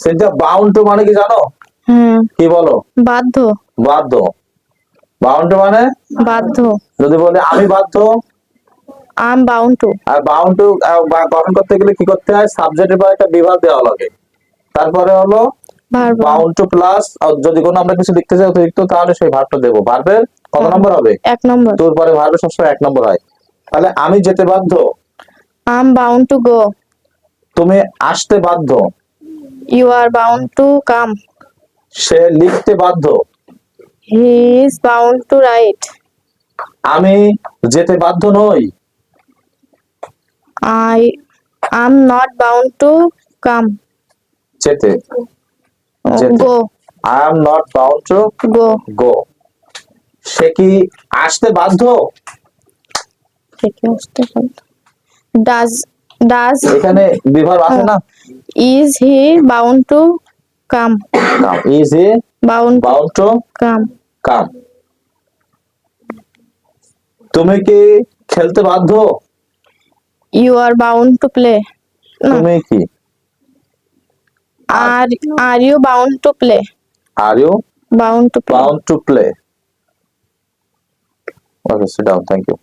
Cynthia bound to মানে কি জানো? হুম, কি বলো? বাধ্য। বাধ্য। বাউন্ড টু মানে বাধ্য। যদি বলি আমি বাধ্য, I am bound two. R bound two গঠন করতে গেলে কি করতে হয়? সাবজেক্টের পর একটা বিভাগ দেওয়া লাগে, তারপরে হলো ভার্ব। বাউন্ড টু প্লাস, যদি কোনো আমরা কিছু লিখতে চাই অতিরিক্ত তাহলে সেই ভার্বটা দেবো। ভার্বের কত নম্বর হবে? 1 নম্বর। তোর পরে ভার্বের সবসময় 1 নম্বর হয়। তাহলে আমি যেতে বাধ্য, I am bound to go. তুমি আসতে বাধ্য, you are bound to come. সে লিখতে বাধ্য, he is bound to write. আমি যেতে বাধ্য নই, I am not bound to come. যেতে যেতে go. I am not bound to go. Go. সে কি আসতে বাধ্য? ডাজ ডাজ এখানে বিভাগ আছে না? Is he bound to come. Come, is he bound bound to come. Come. তুমি কি খেলতে বাধ্য? You are bound to play. তুমি কি are you bound to play. Are you bound to play. Bound to play? Okay, sit down, thank you.